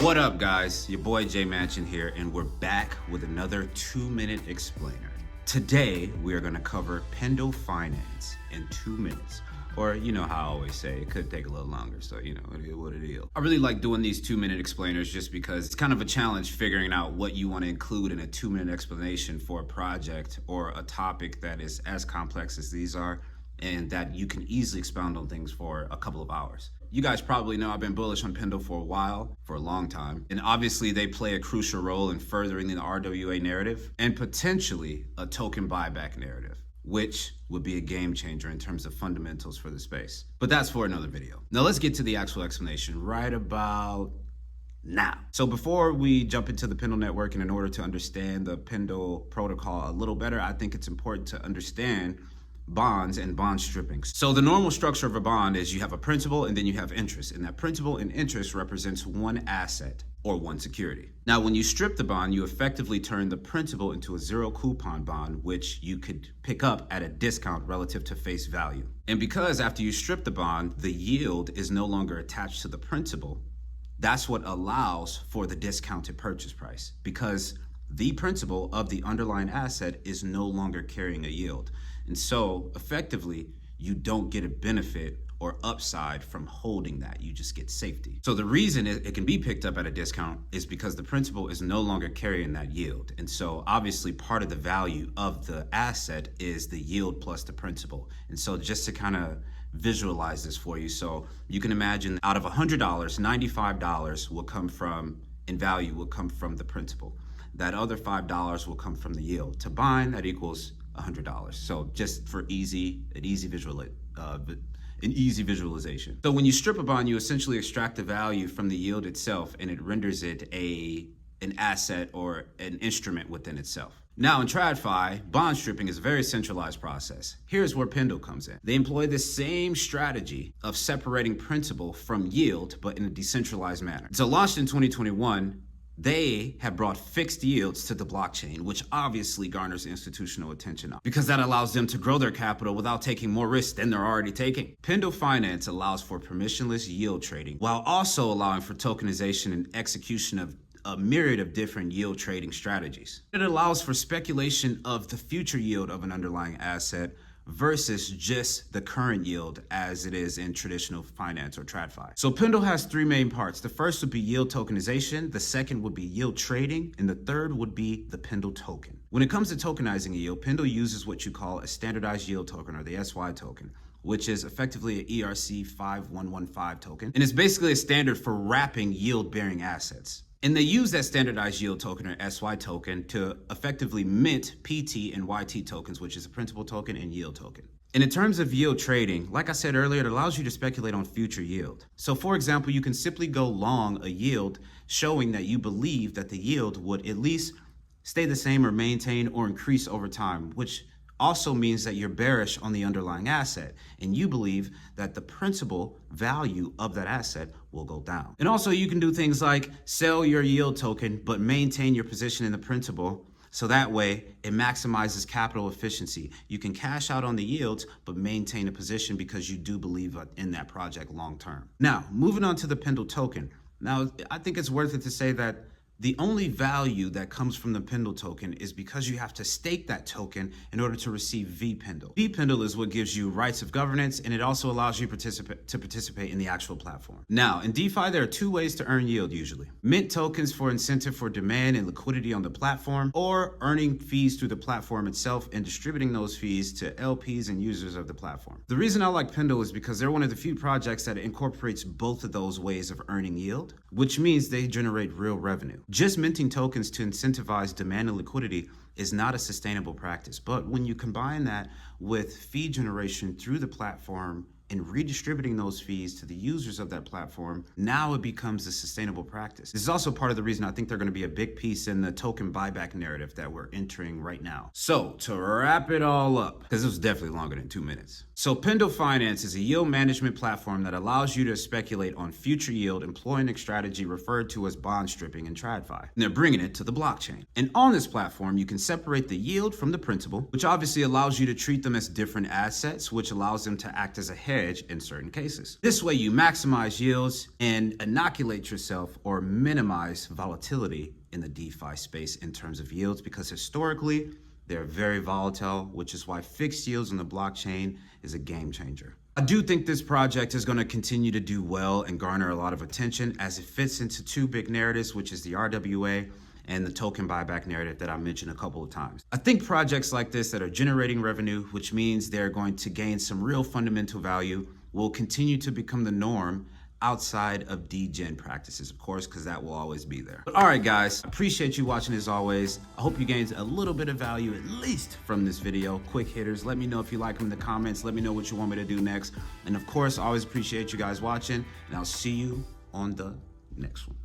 What up, guys? Your boy J Mansion here, and we're back with another 2-minute explainer. Today, we are going to cover Pendle Finance in 2 minutes. Or, you know how I always say, it could take a little longer, so you know, it is what it is. I really like doing these 2-minute explainers just because it's kind of a challenge figuring out what you want to include in a 2-minute explanation for a project or a topic that is as complex as these are, and that you can easily expound on things for a couple of hours. You guys probably know I've been bullish on Pendle for a while, for a long time. And obviously they play a crucial role in furthering the RWA narrative and potentially a token buyback narrative, which would be a game changer in terms of fundamentals for the space. But that's for another video. Now let's get to the actual explanation right about now. So before we jump into the Pendle network, and in order to understand the Pendle protocol a little better, I think it's important to understand bonds and bond stripping. So the normal structure of a bond is you have a principal and then you have interest, and that principal and interest represents one asset or one security. Now, when you strip the bond, you effectively turn the principal into a zero coupon bond, which you could pick up at a discount relative to face value. And because after you strip the bond, the yield is no longer attached to the principal, that's what allows for the discounted purchase price, because the principal of the underlying asset is no longer carrying a yield. And so effectively, you don't get a benefit or upside from holding that. You just get safety. So the reason it can be picked up at a discount is because the principal is no longer carrying that yield. And so obviously part of the value of the asset is the yield plus the principal. And so just to kind of visualize this for you, so you can imagine out of $100, $95 will come from, in value, will come from the principal. That other $5 will come from the yield. To bind, that equals $100. So just for an easy visualization. So when you strip a bond, you essentially extract the value from the yield itself, and it renders it an asset or an instrument within itself. Now in TradFi, bond stripping is a very centralized process. Here's where Pendle comes in. They employ the same strategy of separating principal from yield, but in a decentralized manner. So launched in 2021, they have brought fixed yields to the blockchain, which obviously garners institutional attention because that allows them to grow their capital without taking more risk than they're already taking. Pendle Finance allows for permissionless yield trading while also allowing for tokenization and execution of a myriad of different yield trading strategies. It allows for speculation of the future yield of an underlying asset versus just the current yield as it is in traditional finance or TradFi. So Pendle has 3 main parts. The first would be yield tokenization, the second would be yield trading, and the third would be the Pendle token. When it comes to tokenizing a yield, Pendle uses what you call a standardized yield token, or the SY token, which is effectively an ERC 5115 token, and it's basically a standard for wrapping yield-bearing assets. And they use that standardized yield token, or SY token, to effectively mint PT and YT tokens, which is a principal token and yield token. And in terms of yield trading, like I said earlier, it allows you to speculate on future yield. So for example, you can simply go long a yield showing that you believe that the yield would at least stay the same or maintain or increase over time, which also means that you're bearish on the underlying asset and you believe that the principal value of that asset will go down. And also you can do things like sell your yield token but maintain your position in the principal, so that way it maximizes capital efficiency. You can cash out on the yields but maintain a position because you do believe in that project long term. Now, moving on to the Pendle token. Now, I think it's worth it to say that the only value that comes from the Pendle token is because you have to stake that token in order to receive vPendle. vPendle is what gives you rights of governance, and it also allows you to participate in the actual platform. Now, in DeFi, there are 2 ways to earn yield usually. Mint tokens for incentive for demand and liquidity on the platform, or earning fees through the platform itself and distributing those fees to LPs and users of the platform. The reason I like Pendle is because they're one of the few projects that incorporates both of those ways of earning yield, which means they generate real revenue. Just minting tokens to incentivize demand and liquidity is not a sustainable practice. But when you combine that with fee generation through the platform and redistributing those fees to the users of that platform, now it becomes a sustainable practice. This is also part of the reason I think they're going to be a big piece in the token buyback narrative that we're entering right now. So to wrap it all up, because it was definitely longer than 2 minutes. So Pendle Finance is a yield management platform that allows you to speculate on future yield employing a strategy referred to as bond stripping in TradFi. And they're bringing it to the blockchain. And on this platform, you can separate the yield from the principal, which obviously allows you to treat them as different assets, which allows them to act as a hedge hedge in certain cases. This way you maximize yields and inoculate yourself or minimize volatility in the DeFi space in terms of yields, because historically they're very volatile, which is why fixed yields on the blockchain is a game changer. I do think this project is going to continue to do well and garner a lot of attention as it fits into two big narratives, which is the RWA and the token buyback narrative that I mentioned a couple of times. I think projects like this that are generating revenue, which means they're going to gain some real fundamental value, will continue to become the norm outside of degen practices, of course, because that will always be there. But all right, guys, appreciate you watching as always. I hope you gained a little bit of value, at least from this video. Quick hitters, let me know if you like them in the comments. Let me know what you want me to do next. And of course, I always appreciate you guys watching, and I'll see you on the next one.